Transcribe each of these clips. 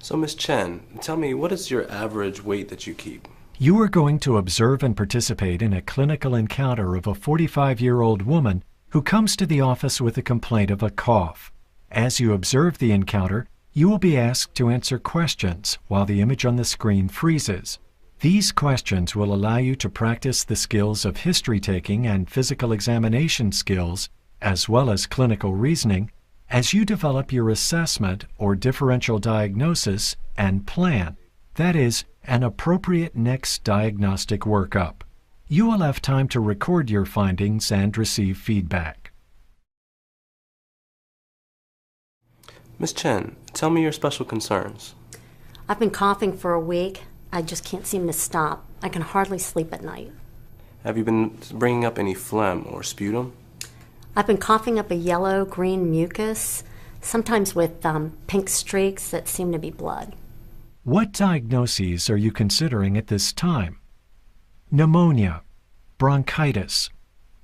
So, Miss Chen, tell me, what is your average weight that you keep? You are going to observe and participate in a clinical encounter of a 45-year-old woman who comes to the office with a complaint of a cough. As you observe the encounter, you will be asked to answer questions while the image on the screen freezes. These questions will allow you to practice the skills of history taking and physical examination skills, as well as clinical reasoning, as you develop your assessment or differential diagnosis and plan. That is, an appropriate next diagnostic workup. You will have time to record your findings and receive feedback. Miss Chen, tell me your special concerns. I've been coughing for a week. I just can't seem to stop. I can hardly sleep at night. Have you been bringing up any phlegm or sputum? I've been coughing up a yellow-green mucus, sometimes with pink streaks that seem to be blood. What diagnoses are you considering at this time? Pneumonia, bronchitis,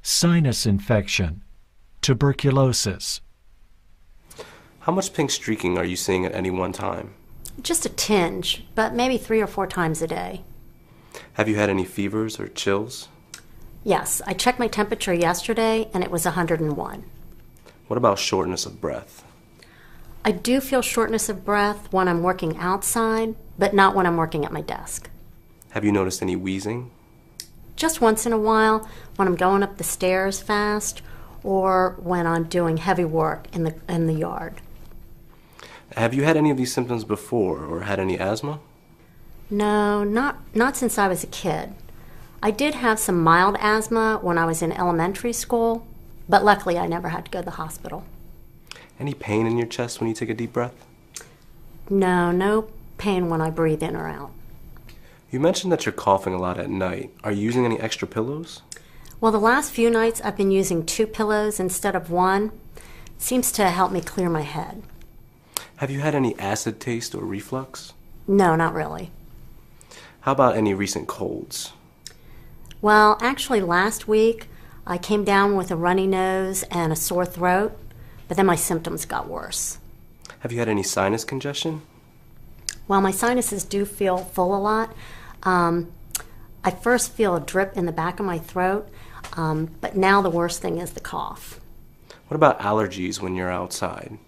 sinus infection, tuberculosis. How much pink streaking are you seeing at any one time? Just a tinge, but maybe 3 or 4 times a day. Have you had any fevers or chills? Yes, I checked my temperature yesterday and it was 101. What about shortness of breath? I do feel shortness of breath when I'm working outside, but not when I'm working at my desk. Have you noticed any wheezing? Just once in a while when I'm going up the stairs fast or when I'm doing heavy work in the yard. Have you had any of these symptoms before or had any asthma? No, not since I was a kid. I did have some mild asthma when I was in elementary school, but luckily I never had to go to the hospital. Any pain in your chest when you take a deep breath? No pain when I breathe in or out. You mentioned that you're coughing a lot at night. Are you using any extra pillows? Well, the last few nights I've been using 2 pillows instead of 1. It seems to help me clear my head. Have you had any acid taste or reflux? No, not really. How about any recent colds? Well, actually last week I came down with a runny nose and a sore throat, but then my symptoms got worse. Have you had any sinus congestion? Well, my sinuses do feel full a lot. I first feel a drip in the back of my throat, but now the worst thing is the cough. What about allergies when you're outside?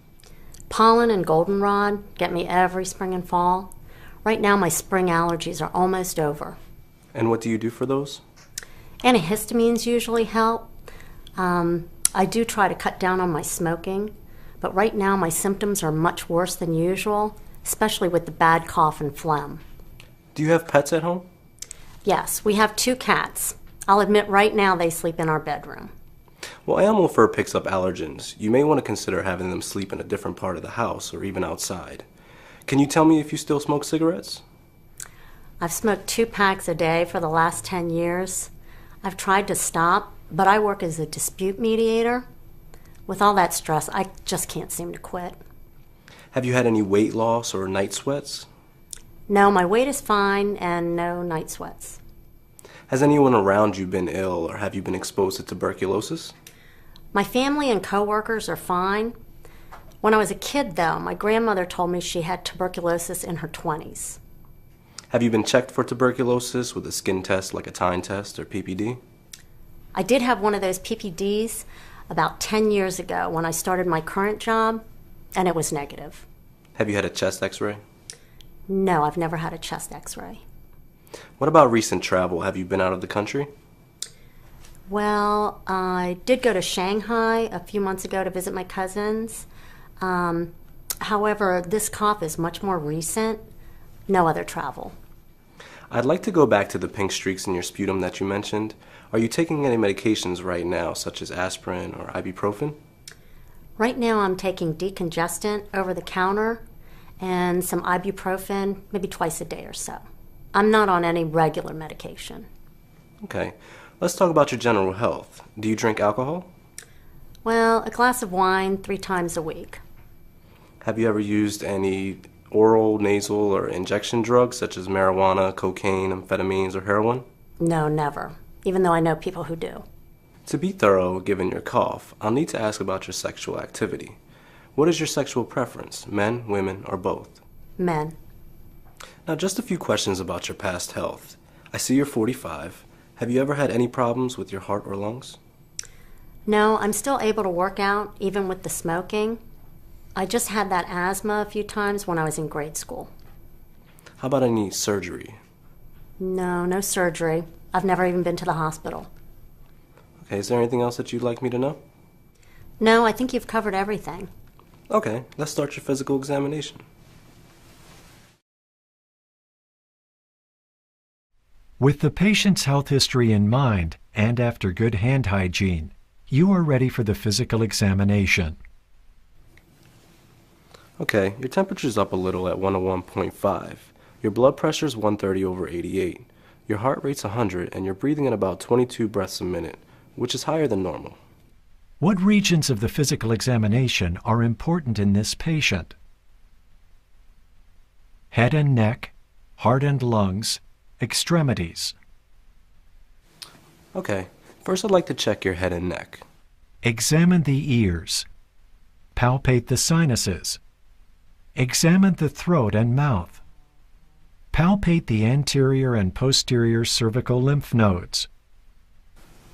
Pollen and goldenrod get me every spring and fall. Right now my spring allergies are almost over. And what do you do for those? Antihistamines usually help. I do try to cut down on my smoking, but right now my symptoms are much worse than usual, especially with the bad cough and phlegm. Do you have pets at home? Yes, we have 2 cats. I'll admit right now they sleep in our bedroom. Well, animal fur picks up allergens. You may want to consider having them sleep in a different part of the house or even outside. Can you tell me if you still smoke cigarettes? I've smoked 2 packs a day for the last 10 years. I've tried to stop, but I work as a dispute mediator. With all that stress, I just can't seem to quit. Have you had any weight loss or night sweats? No, my weight is fine and no night sweats. Has anyone around you been ill or have you been exposed to tuberculosis? My family and coworkers are fine. When I was a kid, though, my grandmother told me she had tuberculosis in her 20s. Have you been checked for tuberculosis with a skin test like a Tyne test or PPD? I did have one of those PPDs about 10 years ago when I started my current job, and it was negative. Have you had a chest x-ray? No, I've never had a chest x-ray. What about recent travel? Have you been out of the country? Well, I did go to Shanghai a few months ago to visit my cousins. However, this cough is much more recent. No other travel. I'd like to go back to the pink streaks in your sputum that you mentioned. Are you taking any medications right now, such as aspirin or ibuprofen? Right now I'm taking decongestant over the counter and some ibuprofen maybe twice a day or so. I'm not on any regular medication. Okay. Let's talk about your general health. Do you drink alcohol? Well, a glass of wine 3 times a week. Have you ever used any oral, nasal, or injection drugs such as marijuana, cocaine, amphetamines, or heroin? No, never, even though I know people who do. To be thorough, given your cough, I'll need to ask about your sexual activity. What is your sexual preference, men, women, or both? Men. Now, just a few questions about your past health. I see you're 45. Have you ever had any problems with your heart or lungs? No, I'm still able to work out, even with the smoking. I just had that asthma a few times when I was in grade school. How about any surgery? No, no surgery. I've never even been to the hospital. Okay, is there anything else that you'd like me to know? No, I think you've covered everything. Okay, let's start your physical examination. With the patient's health history in mind, and after good hand hygiene, you are ready for the physical examination. Okay, your temperature's up a little at 101.5. Your blood pressure's 130/88. Your heart rate's 100, and you're breathing at about 22 breaths a minute, which is higher than normal. What regions of the physical examination are important in this patient? Head and neck, heart and lungs, extremities. Okay, first I'd like to check your head and neck. Examine the ears. Palpate the sinuses. Examine the throat and mouth. Palpate the anterior and posterior cervical lymph nodes.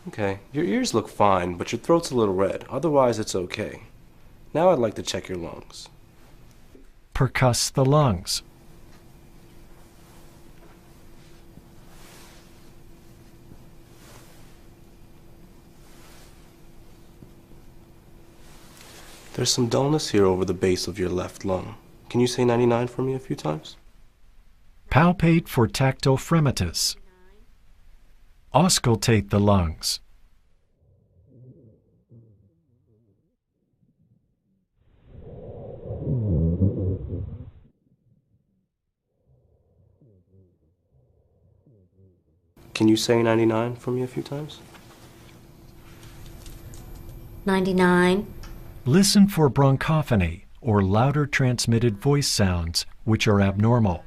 Okay, your ears look fine, but your throat's a little red. Otherwise, it's okay. Now I'd like to check your lungs. Percuss the lungs. There's some dullness here over the base of your left lung. Can you say 99 for me a few times? Palpate for tactile fremitus. Auscultate the lungs. Can you say 99 for me a few times? 99. Listen for bronchophony, or louder transmitted voice sounds, which are abnormal.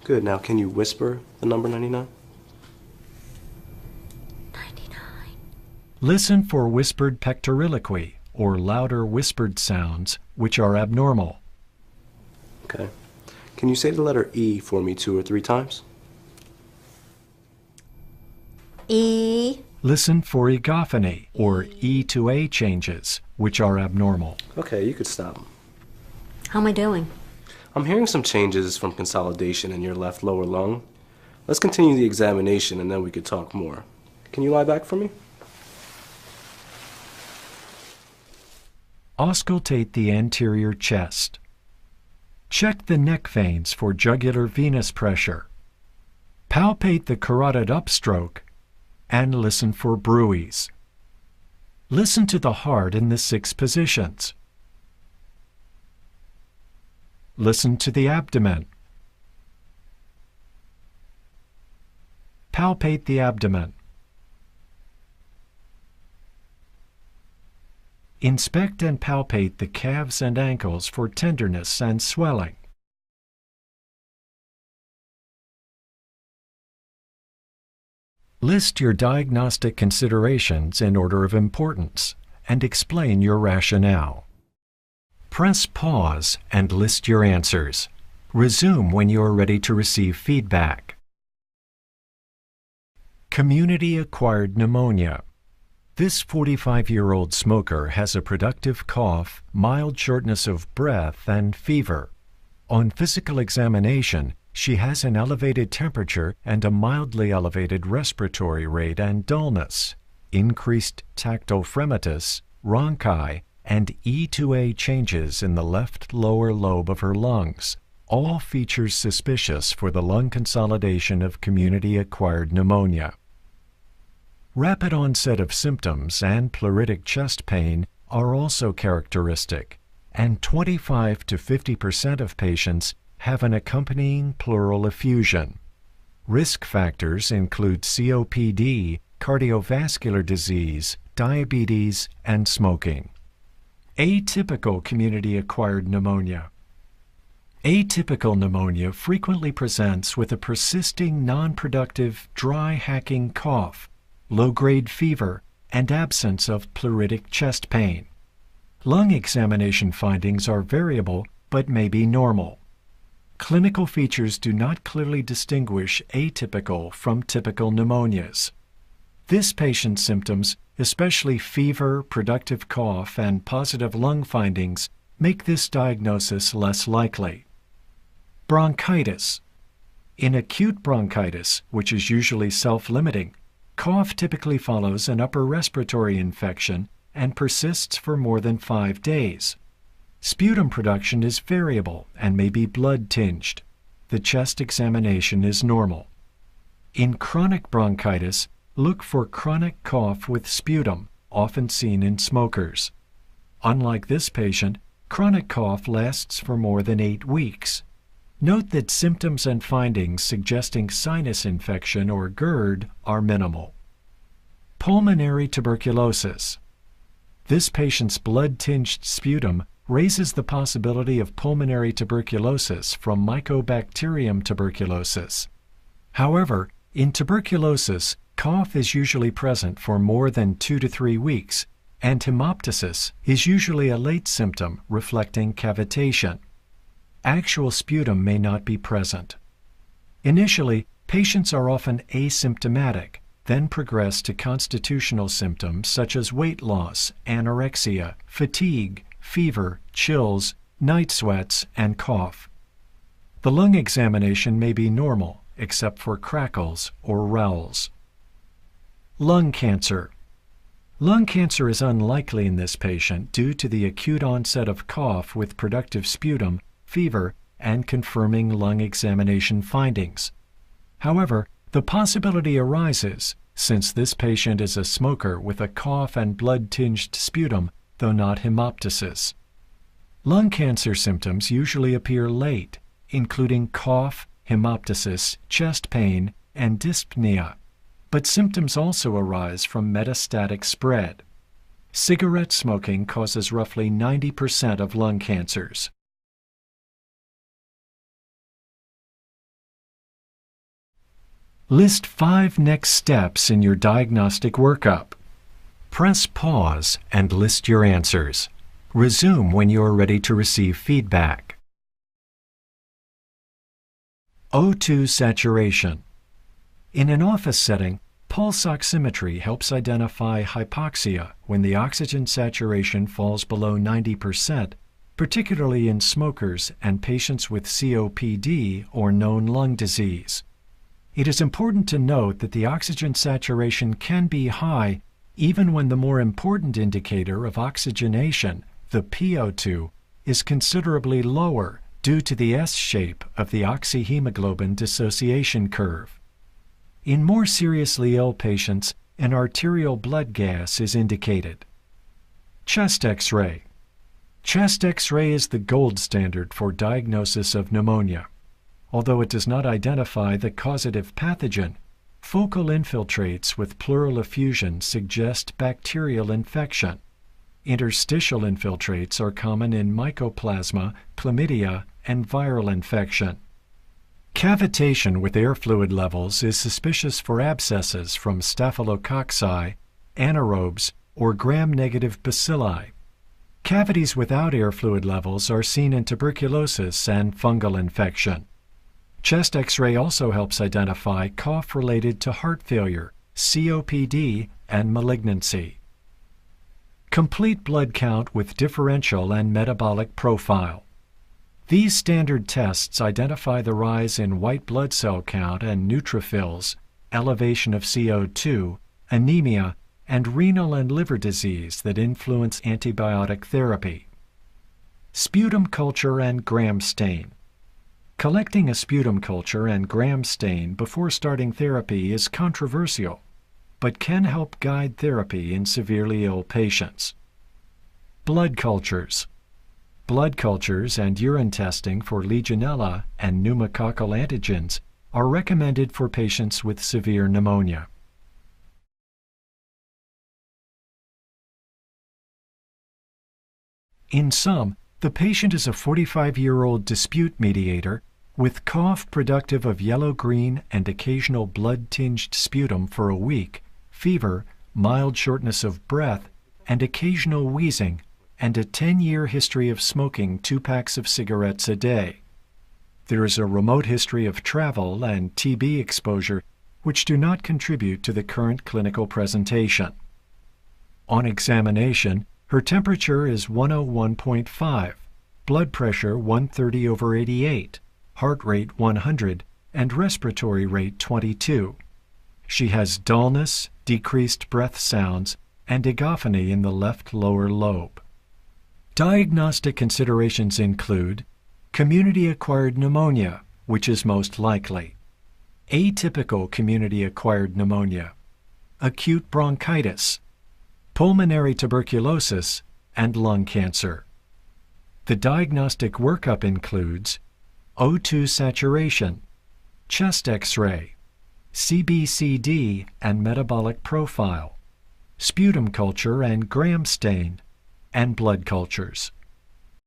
Good, now can you whisper the number 99? 99. Listen for whispered pectoriloquy, or louder whispered sounds, which are abnormal. Okay. Can you say the letter E for me 2 or 3 times? E. Listen for egophony, or E to A changes, which are abnormal. Okay, you could stop. How am I doing? I'm hearing some changes from consolidation in your left lower lung. Let's continue the examination and then we could talk more. Can you lie back for me? Auscultate the anterior chest. Check the neck veins for jugular venous pressure. Palpate the carotid upstroke and listen for bruits. Listen to the heart in the 6 positions. Listen to the abdomen. Palpate the abdomen. Inspect and palpate the calves and ankles for tenderness and swelling. List your diagnostic considerations in order of importance and explain your rationale. Press pause and list your answers. Resume when you are ready to receive feedback. Community-acquired pneumonia. This 45-year-old smoker has a productive cough, mild shortness of breath, and fever. On physical examination, she has an elevated temperature and a mildly elevated respiratory rate and dullness, increased tactile fremitus, rhonchi, and E to A changes in the left lower lobe of her lungs, all features suspicious for the lung consolidation of community-acquired pneumonia. Rapid onset of symptoms and pleuritic chest pain are also characteristic, and 25 to 50% of patients have an accompanying pleural effusion. Risk factors include COPD, cardiovascular disease, diabetes, and smoking. Atypical community-acquired pneumonia. Atypical pneumonia frequently presents with a persisting non-productive, dry hacking cough, low-grade fever, and absence of pleuritic chest pain. Lung examination findings are variable but may be normal. clinical features do not clearly distinguish atypical from typical pneumonias. This patient's symptoms, especially fever, productive cough, and positive lung findings, make this diagnosis less likely. Bronchitis. In acute bronchitis, which is usually self-limiting, cough typically follows an upper respiratory infection and persists for more than 5 days. Sputum production is variable and may be blood-tinged. The chest examination is normal. In chronic bronchitis, look for chronic cough with sputum, often seen in smokers. Unlike this patient, chronic cough lasts for more than 8 weeks. Note that symptoms and findings suggesting sinus infection or GERD are minimal. Pulmonary tuberculosis. This patient's blood-tinged sputum raises the possibility of pulmonary tuberculosis from Mycobacterium tuberculosis. However, in tuberculosis, cough is usually present for more than 2 to 3 weeks, and hemoptysis is usually a late symptom reflecting cavitation. Actual sputum may not be present. Initially, patients are often asymptomatic, then progress to constitutional symptoms such as weight loss, anorexia, fatigue, fever, chills, night sweats, and cough. The lung examination may be normal, except for crackles or rowels. Lung cancer. Lung cancer is unlikely in this patient due to the acute onset of cough with productive sputum, fever, and confirming lung examination findings. However, the possibility arises since this patient is a smoker with a cough and blood-tinged sputum, though not hemoptysis. Lung cancer symptoms usually appear late, including cough, hemoptysis, chest pain, and dyspnea, but symptoms also arise from metastatic spread. Cigarette smoking causes roughly 90% of lung cancers. List 5 next steps in your diagnostic workup. Press pause and list your answers. Resume when you are ready to receive feedback. O2 saturation. In an office setting, pulse oximetry helps identify hypoxia when the oxygen saturation falls below 90%, particularly in smokers and patients with COPD or known lung disease. It is important to note that the oxygen saturation can be high even when the more important indicator of oxygenation, the PO2, is considerably lower due to the S-shape of the oxyhemoglobin dissociation curve. In more seriously ill patients, an arterial blood gas is indicated. Chest X-ray. Chest X-ray is the gold standard for diagnosis of pneumonia. Although it does not identify the causative pathogen, focal infiltrates with pleural effusion suggest bacterial infection. Interstitial infiltrates are common in mycoplasma, chlamydia, and viral infection. Cavitation with air fluid levels is suspicious for abscesses from staphylococci, anaerobes, or gram-negative bacilli. Cavities without air fluid levels are seen in tuberculosis and fungal infection. Chest X-ray also helps identify cough related to heart failure, COPD, and malignancy. Complete blood count with differential and metabolic profile. These standard tests identify the rise in white blood cell count and neutrophils, elevation of CO2, anemia, and renal and liver disease that influence antibiotic therapy. Sputum culture and gram stain. Collecting a sputum culture and gram stain before starting therapy is controversial, but can help guide therapy in severely ill patients. Blood cultures. Blood cultures and urine testing for Legionella and pneumococcal antigens are recommended for patients with severe pneumonia. In sum, the patient is a 45-year-old dispute mediator with cough productive of yellow-green and occasional blood-tinged sputum for a week, fever, mild shortness of breath, and occasional wheezing, and a 10-year history of smoking 2 packs of cigarettes a day. There is a remote history of travel and TB exposure, which do not contribute to the current clinical presentation. On examination, her temperature is 101.5, blood pressure 130/88, heart rate 100, and respiratory rate 22. She has dullness, decreased breath sounds, and digophony in the left lower lobe. Diagnostic considerations include community-acquired pneumonia, which is most likely, atypical community-acquired pneumonia, acute bronchitis, pulmonary tuberculosis, and lung cancer. The diagnostic workup includes O2 saturation, chest X-ray, CBCD and metabolic profile, sputum culture and gram stain, and blood cultures.